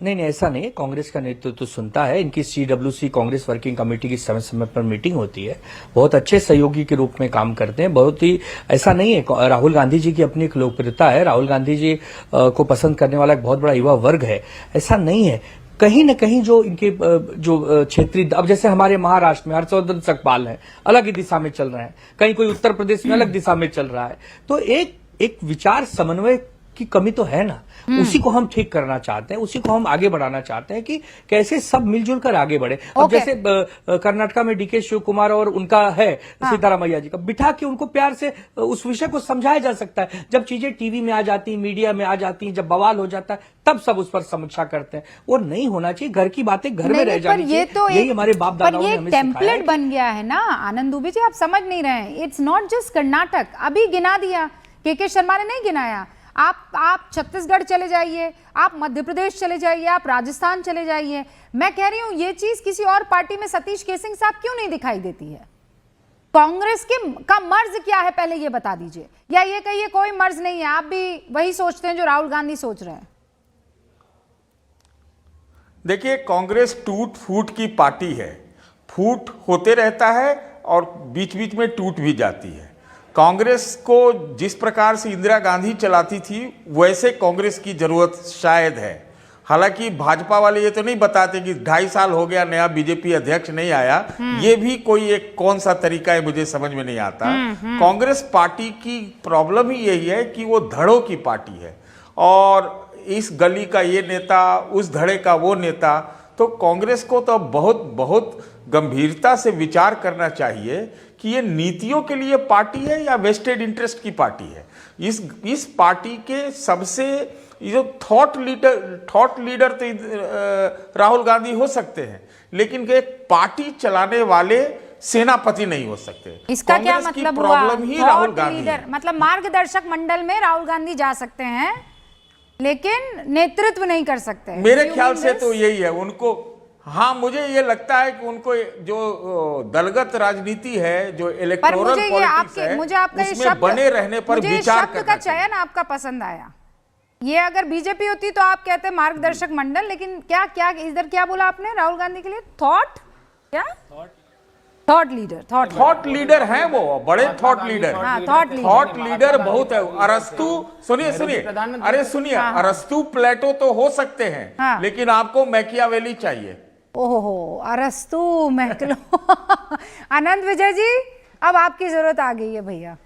नहीं, ऐसा नहीं है। कांग्रेस का नेतृत्व सुनता है। इनकी CWC कांग्रेस वर्किंग कमेटी की समय समय पर मीटिंग होती है, बहुत अच्छे सहयोगी के रूप में काम करते हैं। बहुत ही ऐसा नहीं है, राहुल गांधी जी की अपनी एक लोकप्रियता है, राहुल गांधी जी को पसंद करने वाला एक बहुत बड़ा युवा वर्ग है, ऐसा नहीं है। कहीं न कहीं जो इनके जो क्षेत्रीय, अब जैसे हमारे महाराष्ट्र में हर्षवर्धन सकपाल है, अलग ही दिशा में चल रहे हैं, कहीं कोई उत्तर प्रदेश में अलग दिशा में चल रहा है, तो एक विचार समन्वय की कमी तो है ना। उसी को हम ठीक करना चाहते हैं, उसी को हम आगे बढ़ाना चाहते हैं कि कैसे सब मिलजुल कर आगे बढ़े। और जैसे कर्नाटका में डीके शिव कुमार और उनका है सीतारामैया जी का, बिठा के उनको प्यार से उस विषय को समझाया जा सकता है। जब चीजें टीवी में आ जाती, मीडिया में आ जाती, जब बवाल हो जाता है, तब सब उस पर समीक्षा करते हैं। वो नहीं होना चाहिए, घर की बातें घर में रह जानी चाहिए। यही हमारे बाप दादाओं ने हमें सिखाया। टेम्पलेट बन गया है ना आनंद दुबे जी, आप समझ नहीं रहे हैं। इट्स नॉट जस्ट कर्नाटक, अभी गिना दिया, के शर्मा ने नहीं गिनाया। आप छत्तीसगढ़ चले जाइए, आप मध्य प्रदेश चले जाइए, आप राजस्थान चले जाइए। मैं कह रही हूं ये चीज किसी और पार्टी में सतीश केसिंग साहब क्यों नहीं दिखाई देती है? कांग्रेस का मर्ज क्या है पहले ये बता दीजिए, या ये कहिए कोई मर्ज नहीं है, आप भी वही सोचते हैं जो राहुल गांधी सोच रहे हैं। देखिए, कांग्रेस टूट फूट की पार्टी है, फूट होते रहता है और बीच बीच में टूट भी जाती है। कांग्रेस को जिस प्रकार से इंदिरा गांधी चलाती थी वैसे कांग्रेस की जरूरत शायद है। हालांकि भाजपा वाले ये तो नहीं बताते कि 2.5 साल हो गया नया बीजेपी अध्यक्ष नहीं आया, ये भी कोई एक कौन सा तरीका है मुझे समझ में नहीं आता। कांग्रेस पार्टी की प्रॉब्लम ही यही है कि वो धड़ों की पार्टी है, और इस गली का ये नेता, उस धड़े का वो नेता। तो कांग्रेस को तो बहुत बहुत गंभीरता से विचार करना चाहिए कि ये नीतियों के लिए पार्टी है या वेस्टेड इंटरेस्ट की पार्टी है। इस पार्टी के सबसे जो थॉट लीडर तो राहुल गांधी हो सकते हैं, लेकिन एक पार्टी चलाने वाले सेनापति नहीं हो सकते। इसका क्या मतलब हुआ? प्रॉब्लम ही राहुल गांधी है। मतलब मार्गदर्शक मंडल में राहुल गांधी जा सकते हैं, लेकिन नेतृत्व नहीं कर सकते। मेरे ख्याल से तो यही है उनको। हाँ, मुझे ये लगता है कि उनको जो दलगत राजनीति है, जो इलेक्टोरल पॉलिटिक्स है, मुझे आपका ये उसमें शब्द, बने रहने पर विचार करना का चयन आपका पसंद आया। ये अगर बीजेपी होती तो आप कहते मार्गदर्शक मंडल, लेकिन क्या इधर क्या बोला आपने राहुल गांधी के लिए? थॉट लीडर हैं वो, बड़े थॉट लीडर। थॉट लीडर बहुत है। अरस्तु, सुनिए, अरे सुनिए, अरस्तु प्लेटो तो हो सकते हैं, लेकिन आपको मैकियावेली चाहिए। ओहो, अरस्तु मैकिलो। आनंद विजय जी, अब आपकी जरूरत आ गई है भैया।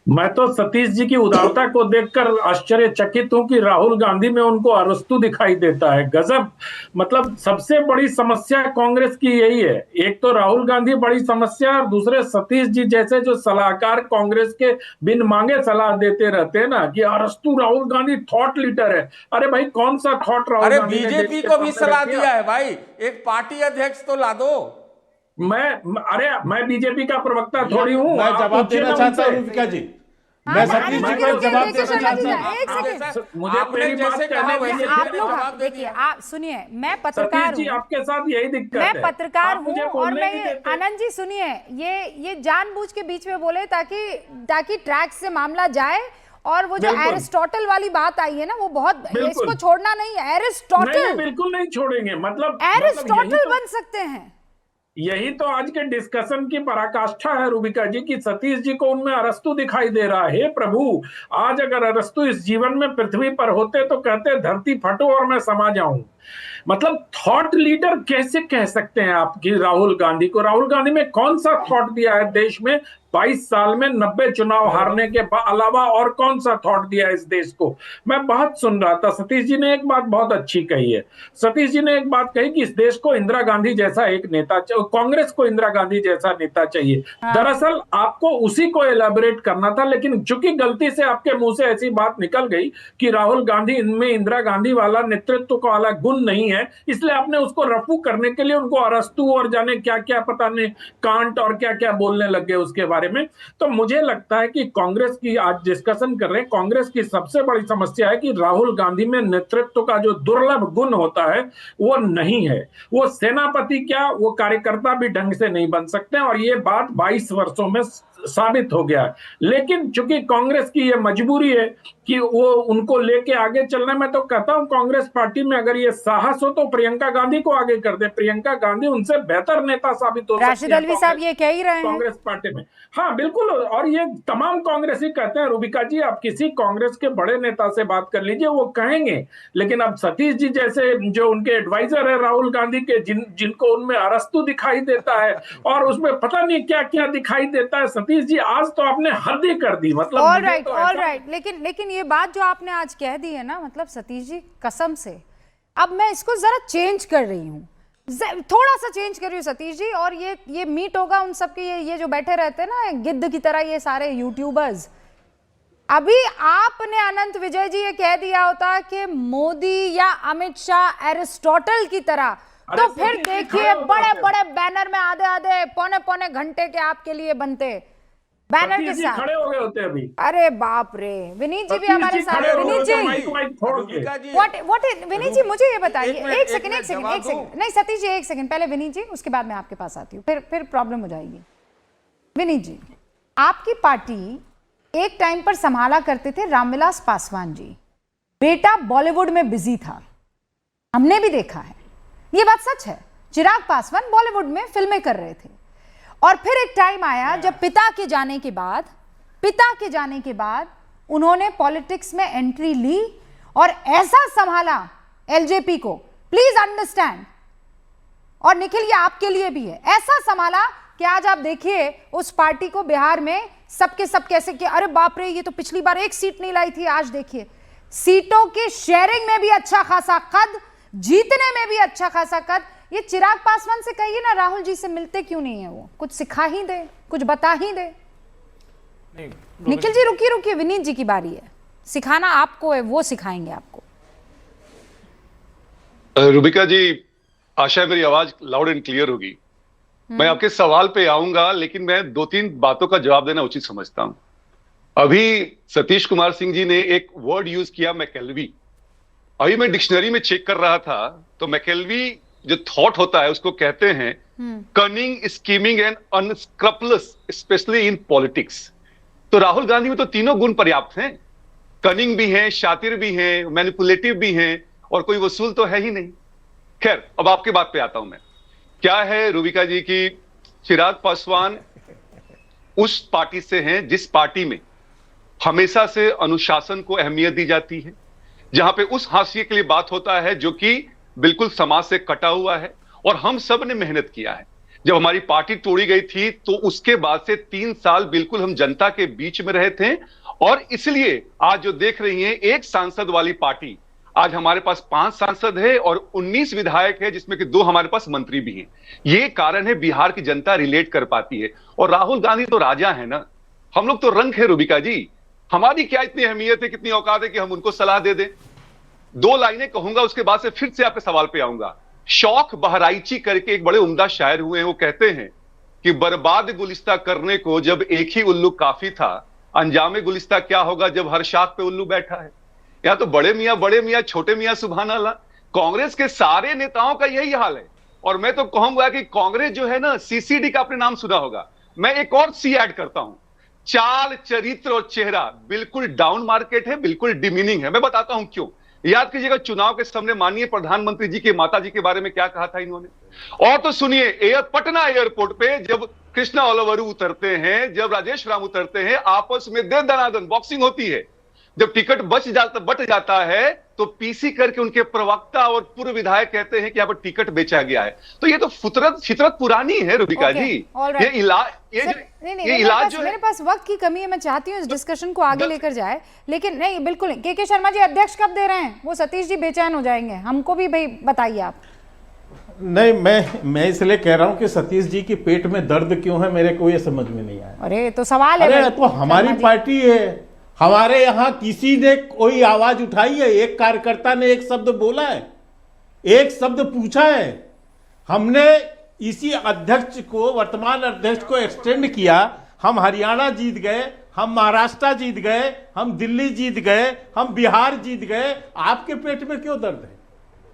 मैं तो सतीश जी की उदारता को देखकर आश्चर्यचकित हूं कि राहुल गांधी में उनको अरस्तु दिखाई देता है। गजब। मतलब सबसे बड़ी समस्या कांग्रेस की यही है, एक तो राहुल गांधी बड़ी समस्या, और दूसरे सतीश जी जैसे जो सलाहकार कांग्रेस के बिन मांगे सलाह देते रहते हैं ना कि अरस्तु राहुल गांधी थॉट लीडर है। अरे भाई, कौन सा थॉट राहुल गांधी ने बीजेपी को भी सलाह दिया है भाई, एक पार्टी अध्यक्ष तो ला दो। मैं बीजेपी का प्रवक्ता थोड़ी हूँ। मैं जवाब देना चाहता हूँ रूबिका जी, मैं सतीश जी को जवाब देना चाहता हूँ। मुझे मेरी बात कहने दीजिए। आप लोग देखिए, आप सुनिए, मैं पत्रकार हूँ, आपके साथ यही दिक्कत है। मैं पत्रकार हूँ, और मैं आनंद जी सुनिए, ये जानबूझ के बीच में बोले ताकि ट्रैक से मामला जाए। और वो जो एरिस्टोटल वाली बात आई है ना, वो बहुत, इसको छोड़ना नहीं है। एरिस्टोटल बिल्कुल नहीं छोड़ेंगे। मतलब एरिस्टोटल बन सकते हैं। यही तो आज के डिस्कशन की पराकाष्ठा है रूबिका जी की सतीश जी को उनमें अरस्तु दिखाई दे रहा है। प्रभु, आज अगर अरस्तु इस जीवन में पृथ्वी पर होते तो कहते धरती फटो और मैं समा जाऊं। मतलब थॉट लीडर कैसे कह सकते हैं आप कि राहुल गांधी को? राहुल गांधी में कौन सा थॉट दिया है देश में? 22 साल में 90 चुनाव हारने के अलावा और कौन सा थॉट दिया है इस देश को? मैं बहुत सुन रहा था, सतीश जी ने एक बात बहुत अच्छी कही है। सतीश जी ने एक बात कही कि इस देश को इंदिरा गांधी जैसा एक नेता चाहिए, कांग्रेस को इंदिरा गांधी जैसा नेता चाहिए। दरअसल आपको उसी को एलैबोरेट करना था, लेकिन चूंकि गलती से आपके मुंह से ऐसी बात निकल गई कि राहुल गांधी इनमें इंदिरा गांधी वाला नेतृत्व का वाला गुण नहीं है, इसलिए आपने उसको रफू करने के लिए उनको अरस्तु और जाने क्या क्या पता नहीं कांट और क्या क्या बोलने लग गए उसके बारे में। तो मुझे लगता है कि कांग्रेस की आज डिस्कशन कर रहे हैं, कांग्रेस की सबसे बड़ी समस्या है कि राहुल गांधी में नेतृत्व का जो दुर्लभ गुण होता है वो नहीं है। वो सेनापति क्या, वो कार्यकर्ता भी ढंग से नहीं बन सकते, और ये बात 22 वर्षों में साबित हो गया है। लेकिन चूंकि कांग्रेस की ये मजबूरी है कि वो उनको लेके आगे चलना, मैं तो कहता हूं कांग्रेस पार्टी में अगर ये साहस हो तो प्रियंका गांधी को आगे कर दे। प्रियंका गांधी उनसे बेहतर नेता साबित हो सकती है। राशिद अलवी साहब ये कह ही रहे हैं कांग्रेस पार्टी में। हाँ बिल्कुल, और ये तमाम कांग्रेसी कहते हैं। रूबिका जी, आप किसी कांग्रेस के बड़े नेता से बात कर लीजिए, वो कहेंगे। लेकिन अब सतीश जी जैसे जो उनके एडवाइजर है राहुल गांधी के, जिनको उनमें अरस्तु दिखाई देता है और उसमें पता नहीं क्या क्या दिखाई देता है, सतीश जी आज तो आपने हद ही कर दी, मतलब ऑल मुझे राइट तो ऑल ऐसा- राइट, लेकिन ये बात जो आपने आज कह दी है ना, मतलब सतीश जी कसम से अब मैं इसको जरा चेंज कर रही हूँ, थोड़ा सा चेंज कर रही हूँ सतीश जी। और ये मीट होगा उन सब के, ये जो बैठे रहते हैं ना गिद्ध की तरह ये सारे यूट्यूबर्स। अभी आपने अनंत विजय जी ये कह दिया होता कि मोदी या अमित शाह एरिस्टोटल की तरह, तो अरे फिर सतीश जी देखिए खड़े हो बड़े जाते। बड़े बैनर में आधे आधे पौने पौने घंटे के आपके लिए बनते बैनर के सतीश जी साथ। खड़े हो गए होते अभी। अरे बाप रे, विनीत जी भी सतीश हमारे जी साथ खड़े हैं। हो विनीत गए जी, तो माइक वाइक छोड़ के। रूबिका जी, व्हाट विनीत जी मुझे ये बताइए, एक मिनट, एक एक सेकंड मिनट जवाब दूं। नहीं सतीश जी एक सेकंड, पहले विनीत जी उसके बाद मैं आपके पास आती हूँ, फिर प्रॉब्लम हो जाएगी। विनीत जी, आपकी पार्टी एक टाइम पर संभाला करते थे रामविलास पासवान जी, बेटा बॉलीवुड में बिजी था, हमने भी देखा है, ये बात सच है। चिराग पासवान बॉलीवुड में फिल्में कर रहे थे, और फिर एक टाइम आया जब पिता के जाने के बाद उन्होंने पॉलिटिक्स में एंट्री ली और ऐसा संभाला एलजेपी को, प्लीज अंडरस्टैंड, और निखिल ये आपके लिए भी है, ऐसा संभाला कि आज आप देखिए उस पार्टी को बिहार में सबके सब कैसे कि अरे बाप रे ये तो पिछली बार एक सीट नहीं लाई थी, आज देखिए सीटों के शेयरिंग में भी अच्छा खासा कद, जीतने में भी अच्छा खासा कद। ये चिराग पासवान से कहिए ना राहुल जी से मिलते क्यों नहीं है, वो कुछ सिखा ही दे, कुछ बता ही दे। निखिल जी रुकिए, विनीत जी की बारी है, सिखाना आपको है, वो सिखाएंगे आपको। रूबिका जी, आशा है मेरी आवाज लाउड एंड क्लियर होगी। मैं आपके सवाल पे आऊंगा, लेकिन मैं 2-3 बातों का जवाब देना उचित समझता हूं। अभी सतीश कुमार सिंह जी ने एक वर्ड यूज किया, मैकेल्वी। अभी मैं डिक्शनरी में चेक कर रहा था, तो मैकेल्वी जो थॉट होता है उसको कहते हैं cunning, scheming and unscrupulous, specially in politics. तो राहुल गांधी में तो तीनों गुण पर्याप्त हैं, कनिंग भी हैं, शातिर भी हैं, मैनिपुलेटिव भी हैं, और कोई वसूल तो है ही नहीं। खैर, अब आपके बात पे आता हूं मैं। क्या है रूबिका जी की चिराग पासवान उस पार्टी से हैं जिस पार्टी में हमेशा से अनुशासन को अहमियत दी जाती है, जहां पे उस हाशिए के लिए बात होता है जो कि बिल्कुल समाज से कटा हुआ है, और हम सब ने मेहनत किया है। जब हमारी पार्टी तोड़ी गई थी तो उसके बाद से 3 साल बिल्कुल हम जनता के बीच में रहे थे, और इसलिए आज जो देख रही हैं एक सांसद वाली पार्टी, आज हमारे पास 5 सांसद है और 19 विधायक है, जिसमें कि 2 हमारे पास मंत्री भी हैं। ये कारण है बिहार की जनता रिलेट कर पाती है। और राहुल गांधी तो राजा है ना, हम लोग तो रंक है रूबिका जी। हमारी क्या इतनी अहमियत है, कितनी औकात है कि हम उनको सलाह दे दें। 2 लाइनें कहूंगा, उसके बाद से फिर से आपके सवाल पे आऊंगा। शौक बहराइची करके एक बड़े उम्दा शायर हुए हैं, वो कहते हैं कि बर्बाद गुलिस्ता करने को जब एक ही उल्लू काफी था, अंजामे गुलिस्ता क्या होगा जब हर शाख पे उल्लू बैठा है। या तो बड़े मियां छोटे मियां सुभान अल्लाह, कांग्रेस के सारे नेताओं का यही हाल है। और मैं तो कहूंगा कि कांग्रेस जो है ना, सीसीडी का आपने नाम सुना होगा, मैं एक और सी ऐड करता हूं, चाल, चरित्र और चेहरा बिल्कुल डाउन मार्केट है, बिल्कुल डिमीनिंग है। मैं बताता हूं क्यों। याद कीजिएगा चुनाव के सामने माननीय प्रधानमंत्री जी के माता जी के बारे में क्या कहा था इन्होंने। और तो सुनिए, पटना एयरपोर्ट पे जब कृष्णा ओलावरू उतरते हैं, जब राजेश राम उतरते हैं, आपस में दे दनादन बॉक्सिंग होती है। जब टिकट बट जाता है तो पीसी करके उनके प्रवक्ता और पूर्व विधायक कहते हैं कि यहाँ पर टिकट बेचा गया है। तो ये तो फितरत पुरानी है रूबिका जी। ये इलाज जो है, मेरे पास वक्त की कमी है, मैं चाहती हूँ इस डिस्कशन को आगे लेकर जाए, लेकिन नहीं बिल्कुल नहीं। के शर्मा जी अध्यक्ष कब दे रहे हैं? वो सतीश जी बेचैन हो जाएंगे, हमको भी भाई बताइए आप। नहीं, मैं इसलिए कह रहा हूं कि सतीश जी की पेट में दर्द क्यों है, मेरे को ये समझ में नहीं आया। अरे तो सवाल है, अरे तो हमारी पार्टी है, हमारे यहाँ किसी ने कोई आवाज उठाई है? एक कार्यकर्ता ने एक शब्द बोला है, एक शब्द पूछा है? हमने इसी अध्यक्ष को, वर्तमान अध्यक्ष को एक्सटेंड किया। हम हरियाणा जीत गए, हम महाराष्ट्र जीत गए, हम दिल्ली जीत गए, हम बिहार जीत गए। आपके पेट में क्यों दर्द है?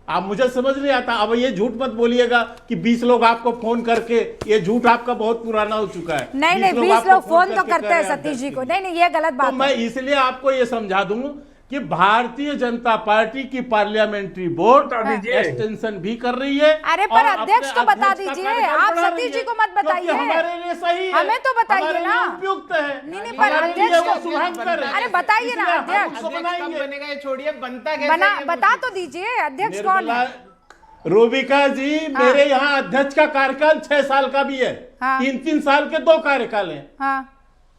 आप, मुझे समझ नहीं आता। अब ये झूठ मत बोलिएगा कि 20 लोग आपको फोन करके, ये झूठ आपका बहुत पुराना हो चुका है। नहीं 20 लोग फोन तो करते हैं सतीश जी को। नहीं ये गलत बात है। मैं इसलिए आपको ये समझा दूं कि भारतीय जनता पार्टी की पार्लियामेंट्री बोर्ड एक्सटेंशन भी कर रही है। अरे पर अध्यक्ष तो बता दीजिए, आप सतीश जी को मत बताइए, हमारे लिए सही है, हमें तो बताइए ना, उपयुक्त है। नहीं पर अध्यक्ष, अरे बताइए ना अध्यक्ष, छोड़िए, बनता बता तो दीजिए अध्यक्ष कौन है? रूबिका जी, मेरे यहाँ अध्यक्ष का कार्यकाल 6 साल का भी है, 3-3 साल के 2 कार्यकाल हैं।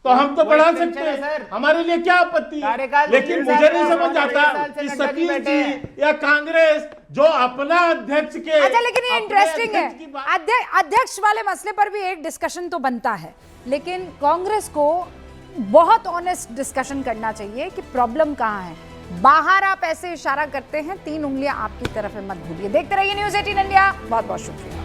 तो हम तो वो बढ़ा extension सकते है, हैं, सर। हमारे लिए क्या आपत्ति है? कार्यकाल लेकिन 3 मुझे साल नहीं का, समझ हम आता 3 साल से कि गठबंधन सतीश में बैठे हैं। जी या कांग्रेस जो अपना अध्यक्ष के अच्छा, लेकिन ये अपने इंटरेस्टिंग है, अध्यक्ष की बात- अध्यक्ष वाले मसले पर भी एक डिस्कशन तो बनता है, लेकिन कांग्रेस को बहुत ऑनेस्ट डिस्कशन करना चाहिए कि प्रॉब्लम कहाँ है। बाहर आप ऐसे इशारा करते हैं, 3 उंगलियां आपकी तरफ है, मत भूलिए। देखते रहिए न्यूज़ 18 इंडिया। बहुत बहुत शुक्रिया।